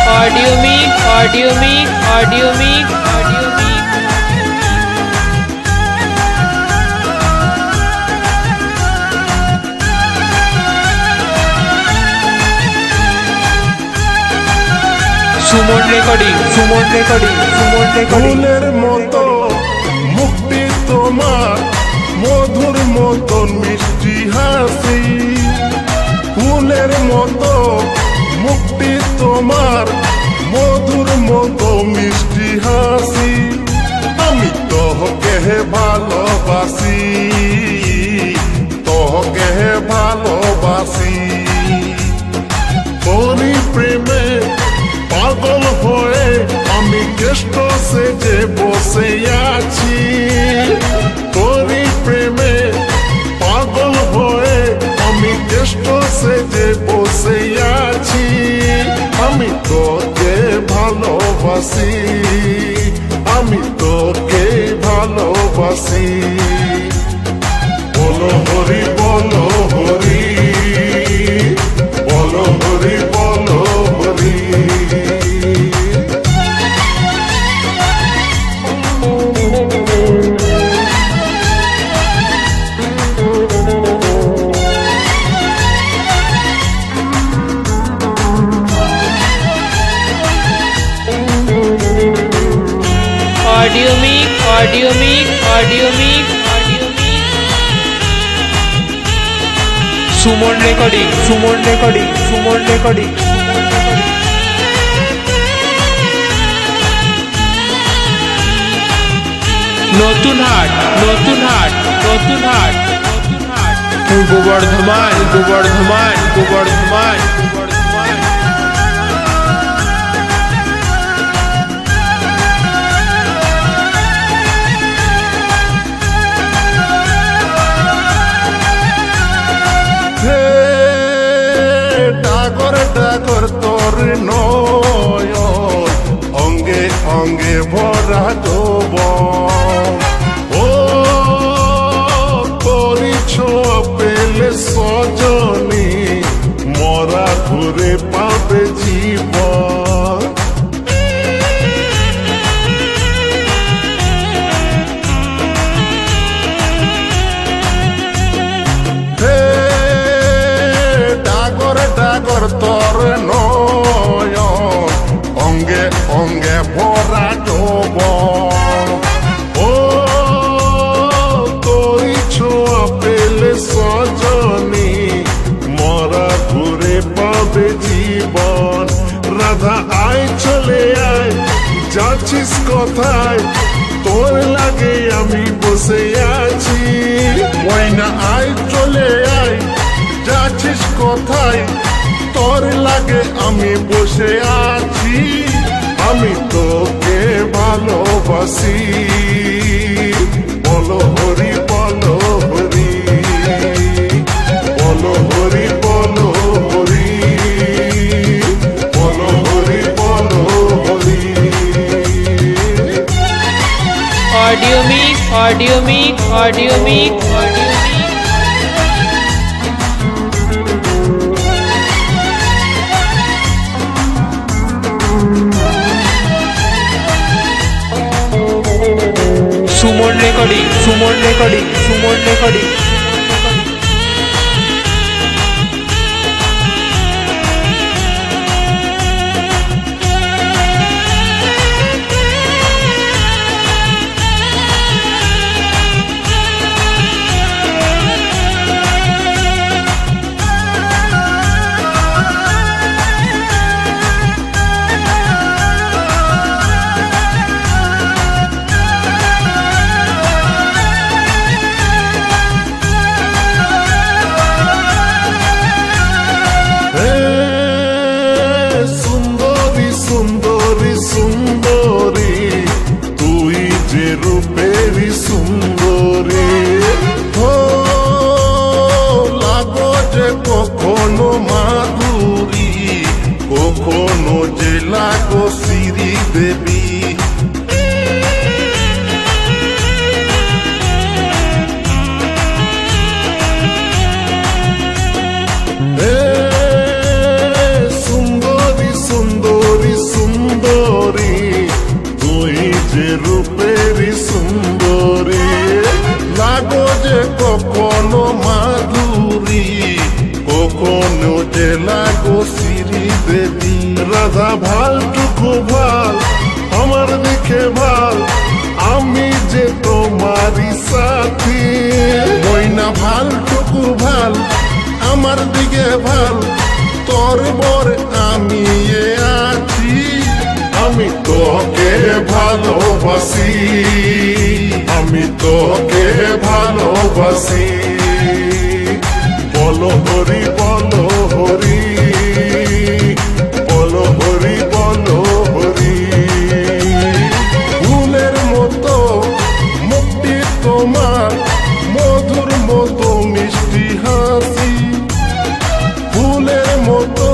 Audio mix audio mix audio mix audio mix Suman recording Suman recording Suman recording ফুলের মতো মুক্তি তোমার মধুর মতন মিষ্টি হাসি ফুলের মতো মুক্তি তোমার মধুর মতো মিষ্টি হাসি আমি তোহকে ভালোবাসি তোহকে ভালোবাসি তোরি প্রেমে পাগল হয়ে আমি কেষ্ট সেজে বসে আছি তোরি প্রেমে পাগল হয়ে আমি কেষ্ট সেজে বসে আছি আমি তোকে ভালোবাসি আমি তোকে ভালোবাসি বলো হরি বলো হরি বলো হরি বলো Hari audio mix audio mix audio mix audio mix Suman recording Suman recording Suman recording নতুন হাট নতুন হাট নতুন হাট নতুন হাট পূর্ব বর্ধমান পূর্ব বর্ধমান পূর্ব বর্ধমান পূর্ব বর্ধমান ডাগর ডাগর তোর নয়ন অঙ্গে অঙ্গে ভরা দেব ও পরিচয় পেলে সজনী মরা ঘুরে পাবে জীবন ডাগর তোর নয়ন অঙ্গে অঙ্গে ভরা ডোব ও তোরি ছোঁয়া পেলে সজনী মরা ঘুরে পাবে জীবন রাধা আয় চলে আয় যাচ্ছিস কোথায় তোর লাগে আমি বসে আছি ময়না আয় চলে আয় যাচ্ছিস কোথায় তোর লাগে আমি বসে আছি আমি তোকে ভালোবাসি বলো হরি বলো হরি বলো হরি বলো হরি বলো হরি বলো Hari audio mix audio mix audio mix audio mix Suman recording Suman recording Suman recording সুন্দরী সুন্দরী সুন্দরী তুই যে রূপেরই সুন্দরী ও লাগো যে কখনো মাধুরী কখনো যে লাগো শ্রী দেবী সুন্দরী সুন্দরী গো শ্রী দেবী। রাধা ভালটুকু ভাল, আমার দিকে ভাল, আমি যে তোমারই সাথী। ময়না ভালটুকু ভাল, আমার দিকে ভাল, তোর বর আমি এ আছি। আমি তোকে ভালোবাসি, আমি তোকে ভালোবাসি। বলো হরি বলো হরি, বলো হরি বলো হরি। ফুলের মতো মুক্তি তোমার, মধুর মতো মিষ্টি হাসি। ফুলের মতো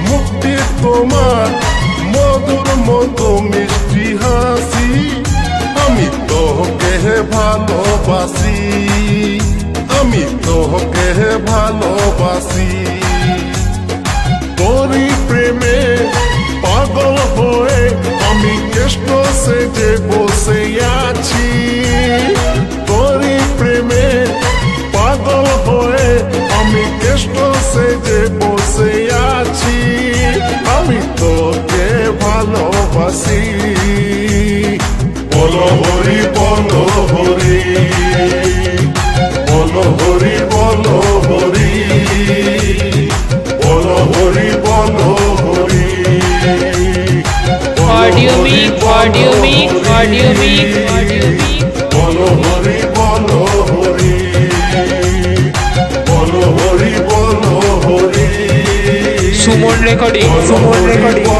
মুক্তি তোমার, মধুর মতো মিষ্টি হাসি। আমি তোকে ভালোবাসি, আমি তোকে ভালোবাসি। তোরই প্রেমে পাগল হয়ে আমি কৃষ্ণ সেজে বসে আছি। তোরই প্রেমে পাগল হয়ে আমি কৃষ্ণ সেজে বসে আছি। আমি তোকে ভালোবাসি। বলো হরি বলো হরি, বলো হরি বলো হরি, বলো হরি বলো Hari. Audio mix, audio mix, audio mix, audio mix. বলো হরি বলো হরি, বলো হরি বলো হরি। Suman recording, Suman recording.